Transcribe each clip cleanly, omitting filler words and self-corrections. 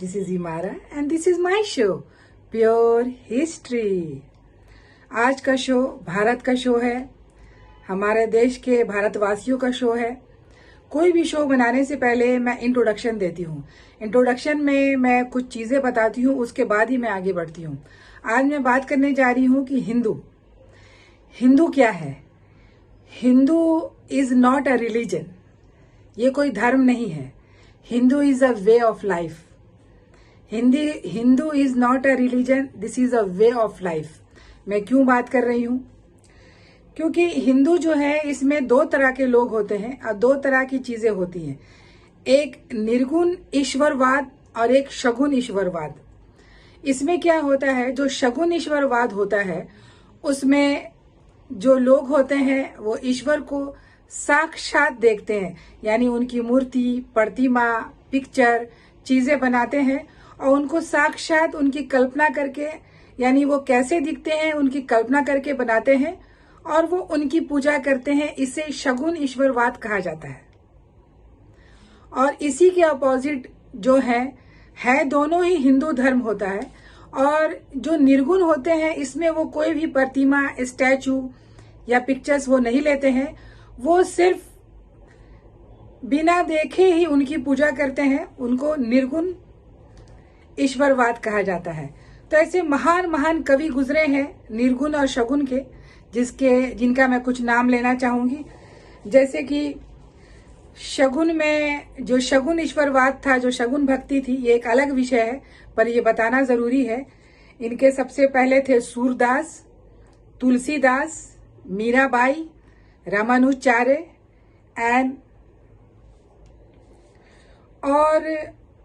This is Imara and this is my show, Pure History. आज का show Bharat का show है, हमारे देश के भारतवासियों का शो है। कोई भी शो बनाने से पहले मैं इंट्रोडक्शन देती हूँ। इंट्रोडक्शन में मैं कुछ चीज़ें बताती हूँ, उसके बाद ही मैं आगे बढ़ती हूँ। आज मैं बात करने जा रही हूँ कि हिंदू क्या है। Hindu is not a religion, ये कोई धर्म नहीं है। Hindu is a way of life. Hindu is not a religion, this is a way of life. मैं क्यों बात कर रही हूँ? क्योंकि हिंदू जो है इसमें दो तरह के लोग होते हैं और दो तरह की चीजें होती हैं। एक निर्गुण ईश्वरवाद और एक शगुन ईश्वरवाद। इसमें क्या होता है, जो शगुन ईश्वरवाद होता है उसमें जो लोग होते हैं वो ईश्वर को साक्षात देखते हैं, यानी उनकी मूर्ति, प्रतिमा, पिक्चर, चीजें बनाते हैं और उनको साक्षात उनकी कल्पना करके, यानी वो कैसे दिखते हैं उनकी कल्पना करके बनाते हैं और वो उनकी पूजा करते हैं। इसे शगुन ईश्वरवाद कहा जाता है। और इसी के अपोजिट जो है दोनों ही हिंदू धर्म होता है। और जो निर्गुण होते हैं इसमें वो कोई भी प्रतिमा, स्टैचू या पिक्चर्स वो नहीं लेते हैं, वो सिर्फ बिना देखे ही उनकी पूजा करते हैं। उनको निर्गुण ईश्वरवाद कहा जाता है। तो ऐसे महान महान कवि गुजरे हैं निर्गुण और शगुन के, जिनका मैं कुछ नाम लेना चाहूंगी। जैसे कि शगुन में जो शगुन ईश्वरवाद था, जो शगुन भक्ति थी, ये एक अलग विषय है पर ये बताना जरूरी है। इनके सबसे पहले थे सूरदास, तुलसीदास, मीराबाई, रामानुजाचार्य और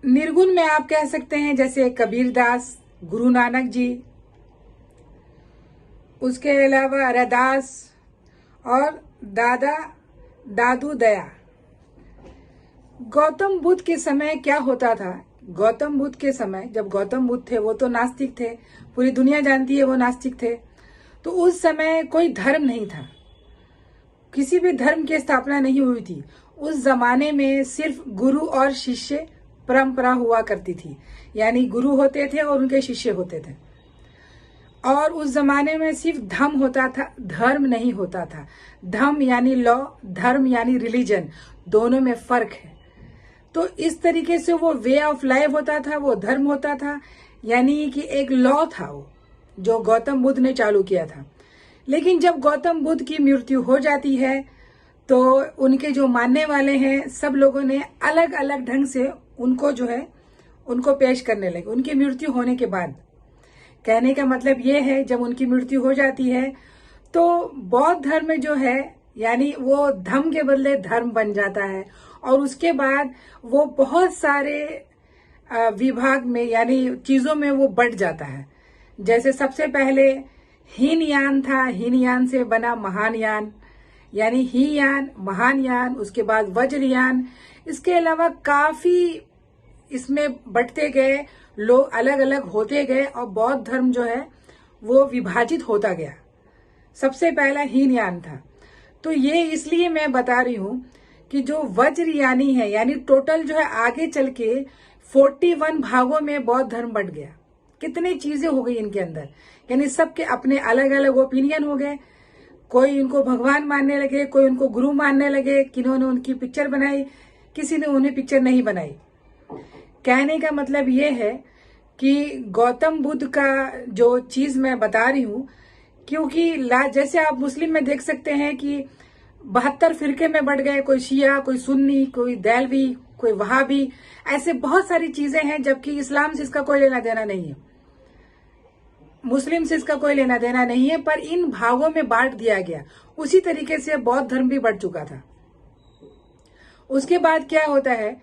निर्गुण में आप कह सकते हैं जैसे कबीरदास, गुरु नानक जी, उसके अलावा रैदास और दादू दया। गौतम बुद्ध के समय क्या होता था? गौतम बुद्ध के समय, जब गौतम बुद्ध थे वो तो नास्तिक थे, पूरी दुनिया जानती है वो नास्तिक थे। तो उस समय कोई धर्म नहीं था, किसी भी धर्म की स्थापना नहीं हुई थी। उस जमाने में सिर्फ गुरु और शिष्य परंपरा हुआ करती थी, यानी गुरु होते थे और उनके शिष्य होते थे। और उस जमाने में सिर्फ धर्म होता था, धर्म नहीं होता था। धर्म यानी लॉ, धर्म यानी रिलीजन, दोनों में फर्क है। तो इस तरीके से वो वे ऑफ लाइफ होता था, वो धर्म होता था, यानी कि एक लॉ था वो जो गौतम बुद्ध ने चालू किया था। लेकिन जब गौतम बुद्ध की मृत्यु हो जाती है तो उनके जो मानने वाले हैं सब लोगों ने अलग अलग ढंग से उनको पेश करने लगे उनकी मृत्यु होने के बाद। कहने का मतलब ये है, जब उनकी मृत्यु हो जाती है तो बौद्ध धर्म जो है, यानी वो धम्म के बदले धर्म बन जाता है। और उसके बाद वो बहुत सारे विभाग में, यानी चीजों में वो बढ़ जाता है। जैसे सबसे पहले हीनयान था, हीनयान से बना महानयान, यानी हीनयान, महानयान, उसके बाद वज्रयान। इसके अलावा काफी इसमें बढ़ते गए, लोग अलग अलग होते गए और बौद्ध धर्म जो है वो विभाजित होता गया। सबसे पहला हीनयान था। तो ये इसलिए मैं बता रही हूं कि जो वज्रयानी है, यानी टोटल जो है आगे चल के 41 भागों में बौद्ध धर्म बढ़ गया। कितनी चीजें हो गई इनके अंदर, यानी सबके अपने अलग अलग ओपिनियन हो गए। कोई उनको भगवान मानने लगे, कोई उनको गुरु मानने लगे, किन्होंने उनकी पिक्चर बनाई, किसी ने उन्हें पिक्चर नहीं बनाई। कहने का मतलब ये है कि गौतम बुद्ध का जो चीज मैं बता रही हूं, क्योंकि जैसे आप मुस्लिम में देख सकते हैं कि 72 फिरके में बढ़ गए, कोई शिया, कोई सुन्नी, कोई देलवी, कोई वहाबी, ऐसे बहुत सारी चीजें हैं। जबकि इस्लाम से इसका कोई लेना देना नहीं है, मुस्लिम से इसका कोई लेना देना नहीं है, पर इन भागों में बांट दिया गया। उसी तरीके से बौद्ध धर्म भी बढ़ चुका था। उसके बाद क्या होता है,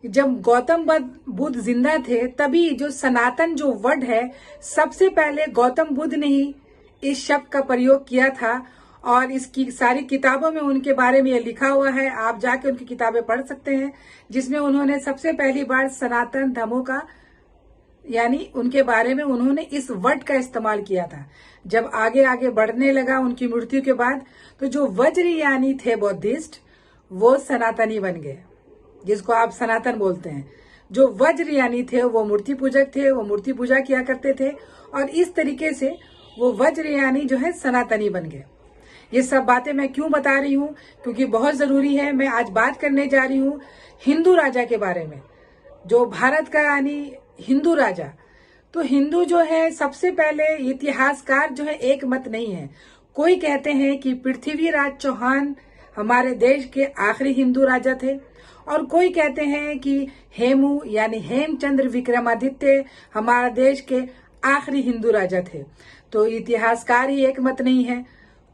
जब गौतम बुद्ध जिंदा थे तभी जो सनातन जो वर्ड है, सबसे पहले गौतम बुद्ध ने ही इस शब्द का प्रयोग किया था। और इसकी सारी किताबों में उनके बारे में ये लिखा हुआ है, आप जाके उनकी किताबें पढ़ सकते हैं, जिसमें उन्होंने सबसे पहली बार सनातन धर्मों का, यानी उनके बारे में उन्होंने इस वर्ड का इस्तेमाल किया था। जब आगे आगे बढ़ने लगा उनकी मृत्यु के बाद, तो जो वज्रयानी थे बौद्धिस्ट, वो सनातनी बन गए, जिसको आप सनातन बोलते हैं। जो वज्रयानी थे वो मूर्ति पूजक थे, वो मूर्ति पूजा किया करते थे और इस तरीके से वो वज्रयानी जो है सनातनी बन गए। ये सब बातें मैं क्यों बता रही हूँ, क्योंकि बहुत जरूरी है। मैं आज बात करने जा रही हूँ हिंदू राजा के बारे में, जो भारत का यानी हिंदू राजा। तो हिंदू जो है, सबसे पहले इतिहासकार जो है एक मत नहीं है। कोई कहते हैं कि पृथ्वीराज चौहान हमारे देश के आखिरी हिंदू राजा थे और कोई कहते हैं कि हेमू यानी हेमचंद्र विक्रमादित्य हमारा देश के आखिरी हिंदू राजा थे। तो इतिहासकार ही एक मत नहीं है,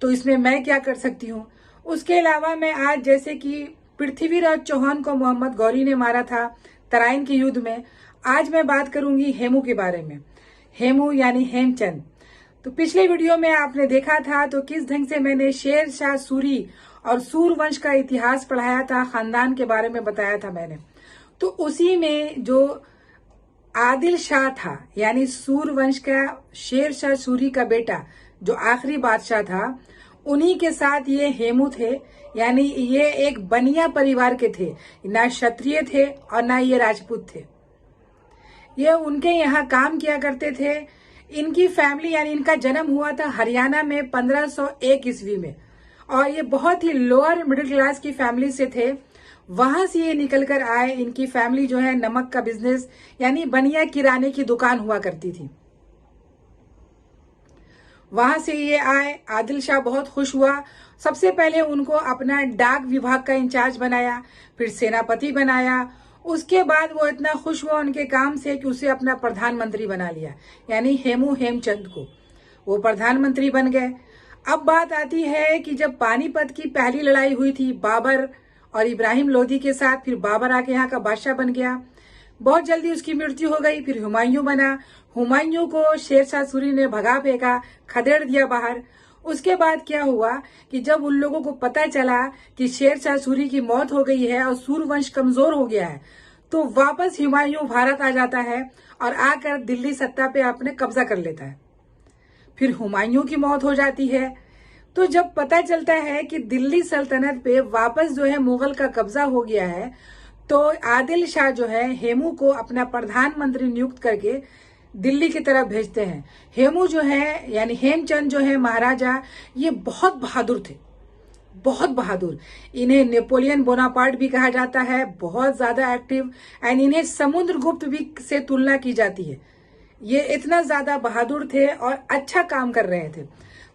तो इसमें मैं क्या कर सकती हूँ। उसके अलावा मैं आज, जैसे कि पृथ्वीराज चौहान को मोहम्मद गौरी ने मारा था तराइन के युद्ध में, आज मैं बात करूंगी हेमू के बारे में। हेमू यानी हेमचंद। तो पिछले वीडियो में आपने देखा था तो किस ढंग से मैंने शेर शाह सूरी और सूरवंश का इतिहास पढ़ाया था, खानदान के बारे में बताया था मैंने। तो उसी में जो आदिल शाह था यानी सूरवंश का शेर शाह सूरी का बेटा जो आखिरी बादशाह था, उन्हीं के साथ ये हेमू थे। यानी ये एक बनिया परिवार के थे, ना क्षत्रिय थे और ना ये राजपूत थे। ये उनके यहाँ काम किया करते थे। इनकी फैमिली यानी इनका जन्म हुआ था हरियाणा में 1501 ईस्वी में और ये बहुत ही लोअर मिडिल क्लास की फैमिली से थे। वहां से ये निकल कर आए। इनकी फैमिली जो है नमक का बिजनेस यानी बनिया किराने की दुकान हुआ करती थी। वहां से ये आए। आदिल शाह बहुत खुश हुआ। सबसे पहले उनको अपना डाक विभाग का इंचार्ज बनाया, फिर सेनापति बनाया। उसके बाद वो इतना खुश हुआ उनके काम से कि उसे अपना प्रधानमंत्री बना लिया, यानी हेमू हेमचंद को वो प्रधानमंत्री बन गए। अब बात आती है कि जब पानीपत की पहली लड़ाई हुई थी बाबर और इब्राहिम लोदी के साथ, फिर बाबर आके यहाँ का बादशाह बन गया। बहुत जल्दी उसकी मृत्यु हो गई। फिर हुमायूं बना। हुमायूं को शेर शाह सूरी ने भगा फेंका, खदेड़ दिया बाहर। उसके बाद क्या हुआ कि जब उन लोगों को पता चला कि शेर शाह सूरी की मौत हो गई है और सूरवंश कमजोर हो गया है, तो वापस हुमायूं भारत आ जाता है और आकर दिल्ली सत्ता पे अपने कब्जा कर लेता है। फिर हुमायूं की मौत हो जाती है। तो जब पता चलता है कि दिल्ली सल्तनत पे वापस जो है मुगल का कब्जा हो गया है, तो आदिल शाह जो है हेमू को अपना प्रधानमंत्री नियुक्त करके दिल्ली की तरफ भेजते हैं। हेमू जो है यानी हेमचंद जो है महाराजा, ये बहुत बहादुर थे, बहुत बहादुर। इन्हें नेपोलियन बोनापार्ट भी कहा जाता है, बहुत ज्यादा एक्टिव। एंड इन्हें समुद्रगुप्त भी से तुलना की जाती है। ये इतना ज्यादा बहादुर थे और अच्छा काम कर रहे थे।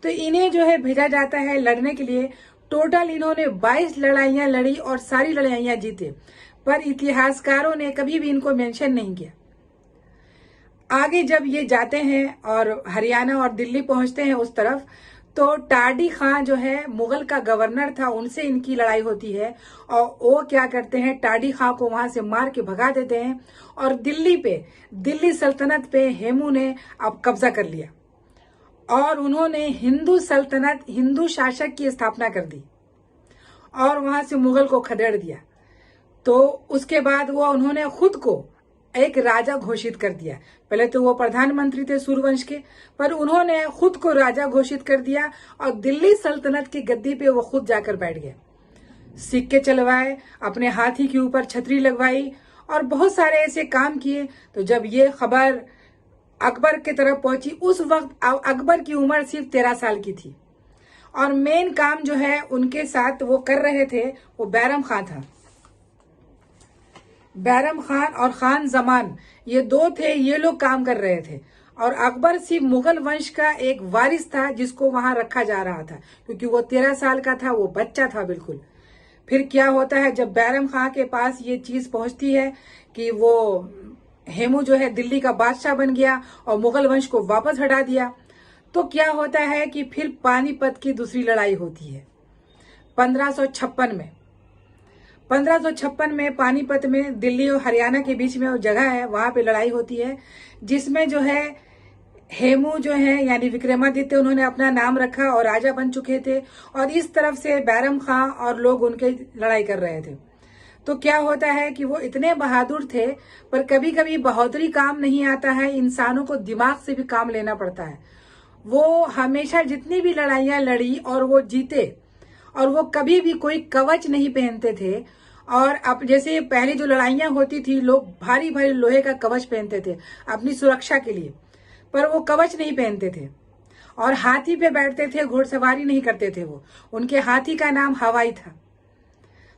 तो इन्हें जो है भेजा जाता है लड़ने के लिए। टोटल इन्होंने 22 लड़ाइयां लड़ी और सारी लड़ाइयां जीते, पर इतिहासकारों ने कभी भी इनको मेंशन नहीं किया। आगे जब ये जाते हैं और हरियाणा और दिल्ली पहुंचते हैं उस तरफ, तो टाडी खान जो है मुगल का गवर्नर था, उनसे इनकी लड़ाई होती है और वो क्या करते हैं, टाडी खान को वहां से मार के भगा देते हैं और दिल्ली सल्तनत पे हेमू ने अब कब्जा कर लिया और उन्होंने हिंदू सल्तनत, हिंदू शासक की स्थापना कर दी और वहां से मुगल को खदेड़ दिया। तो उसके बाद वो उन्होंने खुद को एक राजा घोषित कर दिया। पहले तो वो प्रधानमंत्री थे सूरवंश के, पर उन्होंने खुद को राजा घोषित कर दिया और दिल्ली सल्तनत की गद्दी पे वो खुद जाकर बैठ गए। सिक्के चलवाए, अपने हाथी के ऊपर छतरी लगवाई और बहुत सारे ऐसे काम किए। तो जब ये खबर अकबर की तरफ पहुंची, उस वक्त अकबर की उम्र सिर्फ 13 साल की थी और मेन काम जो है उनके साथ वो कर रहे थे वो बैरम खान था। बैरम खान और खान जमान, ये दो थे, ये लोग काम कर रहे थे और अकबर सिर्फ मुगल वंश का एक वारिस था जिसको वहां रखा जा रहा था, क्योंकि वो 13 साल का था, वो बच्चा था बिल्कुल। फिर क्या होता है, जब बैरम खान के पास ये चीज पहुंचती है कि वो हेमू जो है दिल्ली का बादशाह बन गया और मुगल वंश को वापस हटा दिया, तो क्या होता है कि फिर पानीपत की दूसरी लड़ाई होती है 1556 में। 1556 में पानीपत में दिल्ली और हरियाणा के बीच में वो जगह है, वहां पे लड़ाई होती है, जिसमें जो है हेमू जो है यानी विक्रमादित्य, उन्होंने अपना नाम रखा और राजा बन चुके थे और इस तरफ से बैरम खान और लोग उनके लड़ाई कर रहे थे। तो क्या होता है कि वो इतने बहादुर थे, पर कभी कभी बहादुरी काम नहीं आता है, इंसानों को दिमाग से भी काम लेना पड़ता है। वो हमेशा जितनी भी लड़ाइयां लड़ी और वो जीते, और वो कभी भी कोई कवच नहीं पहनते थे और अब जैसे पहले जो लड़ाइयां होती थी, लोग भारी भारी लोहे का कवच पहनते थे अपनी सुरक्षा के लिए, पर वो कवच नहीं पहनते थे और हाथी पे बैठते थे, घुड़सवारी नहीं करते थे। वो उनके हाथी का नाम हवाई था।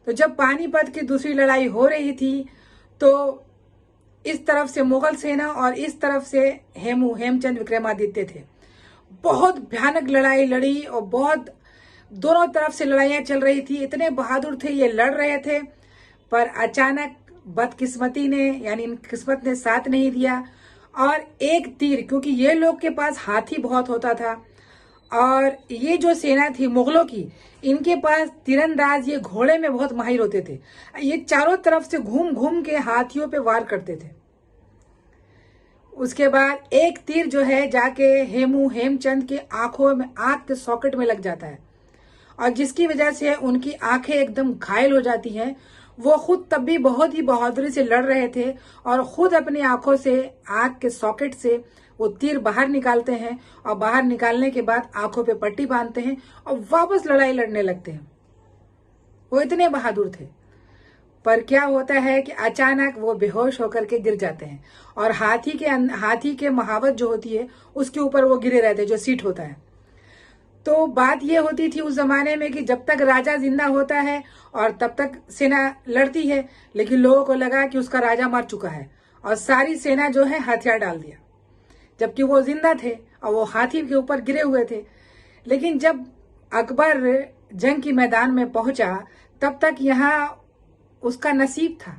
तो जब पानीपत की दूसरी लड़ाई हो रही थी तो इस तरफ से मुगल सेना और इस तरफ से हेमचंद विक्रमादित्य थे। बहुत भयानक लड़ाई लड़ी और बहुत दोनों तरफ से लड़ाइयां चल रही थी। इतने बहादुर थे, ये लड़ रहे थे, पर अचानक बदकिस्मती ने यानी किस्मत ने साथ नहीं दिया और एक तीर, क्योंकि ये लोग के पास हाथी बहुत होता था और ये जो सेना थी मुगलों की, इनके पास तीरंदाज ये घोड़े में बहुत माहिर होते थे। ये चारों तरफ से घूम घूम के हाथियों पे वार करते थे। उसके बाद एक तीर जो है जाके हेमचंद के आंखों में, आंख के सॉकेट में लग जाता है और जिसकी वजह से उनकी आंखें एकदम घायल हो जाती हैं। वो खुद तब भी बहुत ही बहादुरी से लड़ रहे थे और खुद अपनी आंखों से, आंख के सॉकेट से वो तीर बाहर निकालते हैं और बाहर निकालने के बाद आंखों पे पट्टी बांधते हैं और वापस लड़ाई लड़ने लगते हैं। वो इतने बहादुर थे। पर क्या होता है कि अचानक वो बेहोश होकर के गिर जाते हैं और हाथी के महावत जो होती है उसके ऊपर वो गिरे रहते हैं, जो सीट होता है। तो बात ये होती थी उस जमाने में कि जब तक राजा जिंदा होता है और तब तक सेना लड़ती है, लेकिन लोगों को लगा कि उसका राजा मर चुका है और सारी सेना जो है हथियार डाल दिया, जबकि वो जिंदा थे और वो हाथी के ऊपर गिरे हुए थे। लेकिन जब अकबर जंग की मैदान में पहुंचा तब तक यहाँ उसका नसीब था,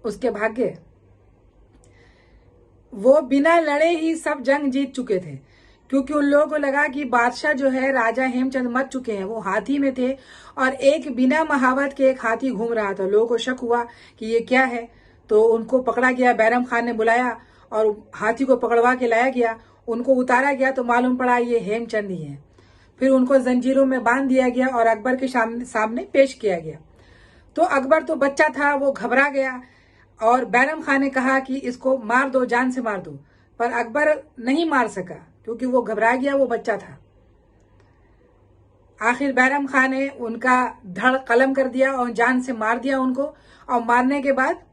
उसके भाग्य, वो बिना लड़े ही सब जंग जीत चुके थे। क्योंकि उन लोगों को लगा कि बादशाह जो है, राजा हेमचंद मर चुके हैं, वो हाथी में थे और एक बिना महावत के एक हाथी घूम रहा था। लोगों को शक हुआ कि ये क्या है, तो उनको पकड़ा गया। बैरम खान ने बुलाया और हाथी को पकड़वा के लाया गया। उनको उतारा गया तो मालूम पड़ा ये हेमचंद ही है। फिर उनको जंजीरों में बांध दिया गया और अकबर के सामने पेश किया गया। तो अकबर तो बच्चा था, वो घबरा गया और बैरम खान ने कहा कि इसको मार दो, जान से मार दो, पर अकबर नहीं मार सका क्योंकि वो घबरा गया, वो बच्चा था। आखिर बैरम खान ने उनका धड़ कलम कर दिया और जान से मार दिया उनको। और मारने के बाद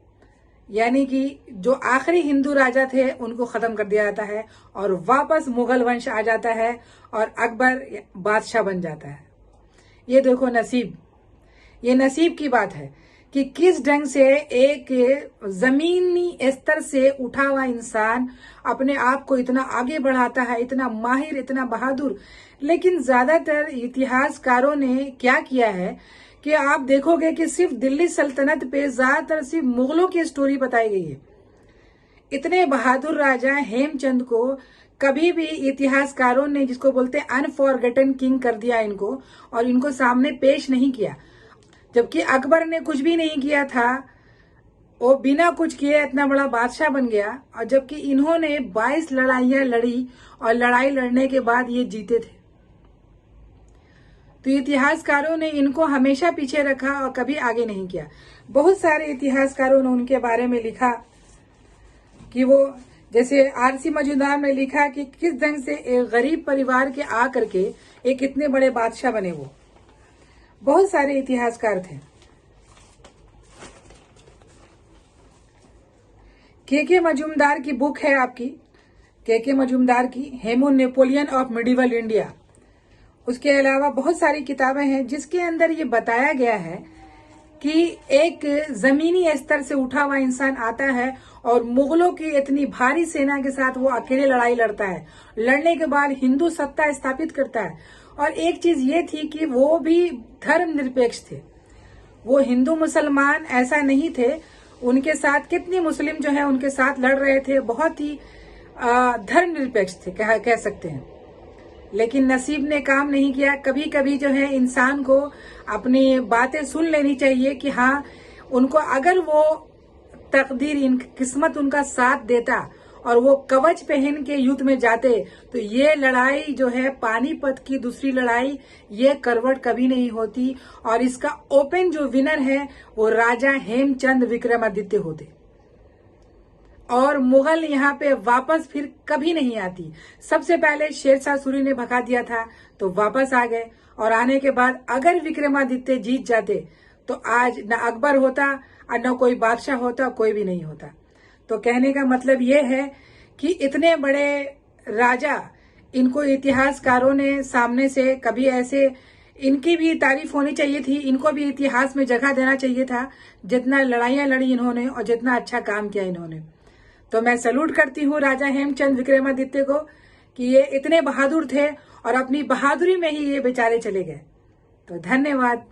यानी कि जो आखिरी हिंदू राजा थे उनको खत्म कर दिया जाता है और वापस मुगल वंश आ जाता है और अकबर बादशाह बन जाता है। ये देखो नसीब, ये नसीब की बात है कि किस ढंग से एक जमीनी स्तर से उठा हुआ इंसान अपने आप को इतना आगे बढ़ाता है, इतना माहिर, इतना बहादुर। लेकिन ज्यादातर इतिहासकारों ने क्या किया है कि आप देखोगे कि सिर्फ दिल्ली सल्तनत पे ज्यादातर सिर्फ मुगलों की स्टोरी बताई गई है। इतने बहादुर राजा हेमचंद को कभी भी इतिहासकारों ने, जिसको बोलते हैं अनफॉरगेटन किंग, कर दिया इनको और इनको सामने पेश नहीं किया। जबकि अकबर ने कुछ भी नहीं किया था, वो बिना कुछ किए इतना बड़ा बादशाह बन गया। और जबकि इन्होंने 22 लड़ाइयां लड़ी और लड़ाई लड़ने के बाद ये जीते थे। तो इतिहासकारों ने इनको हमेशा पीछे रखा और कभी आगे नहीं किया। बहुत सारे इतिहासकारों ने उनके बारे में लिखा कि वो, जैसे आरसी मजूमदार ने लिखा कि किस ढंग से एक गरीब परिवार के आ करके एक इतने बड़े बादशाह बने। वो बहुत सारे इतिहासकार थे। के मजूमदार की बुक है आपकी, के मजूमदार की Hemu Napoleon of medieval India. उसके अलावा बहुत सारी किताबें हैं जिसके अंदर ये बताया गया है कि एक जमीनी स्तर से उठा हुआ इंसान आता है और मुगलों की इतनी भारी सेना के साथ वो अकेले लड़ाई लड़ता है। लड़ने के बाद हिंदू सत्ता स्थापित करता है। और एक चीज ये थी कि वो भी धर्मनिरपेक्ष थे। वो हिंदू मुसलमान ऐसा नहीं थे। उनके साथ कितनी मुस्लिम जो है उनके साथ लड़ रहे थे, बहुत ही धर्मनिरपेक्ष थे कह सकते हैं। लेकिन नसीब ने काम नहीं किया। कभी कभी जो है इंसान को अपनी बातें सुन लेनी चाहिए कि हाँ, उनको अगर वो तकदीर, किस्मत उनका साथ देता और वो कवच पहन के युद्ध में जाते तो ये लड़ाई जो है, पानीपत की दूसरी लड़ाई, ये करवट कभी नहीं होती और इसका ओपन जो विनर है वो राजा हेमचंद विक्रमादित्य होते और मुगल यहाँ पे वापस फिर कभी नहीं आती। सबसे पहले शेरशाह सूरी ने भगा दिया था तो वापस आ गए और आने के बाद अगर विक्रमादित्य जीत जाते तो आज न अकबर होता और न कोई बादशाह होता, कोई भी नहीं होता। तो कहने का मतलब ये है कि इतने बड़े राजा, इनको इतिहासकारों ने सामने से कभी ऐसे, इनकी भी तारीफ होनी चाहिए थी, इनको भी इतिहास में जगह देना चाहिए था, जितना लड़ाइयां लड़ी इन्होंने और जितना अच्छा काम किया इन्होंने। तो मैं सैल्यूट करती हूँ राजा हेमचंद विक्रमादित्य को कि ये इतने बहादुर थे और अपनी बहादुरी में ही ये बेचारे चले गए। तो धन्यवाद।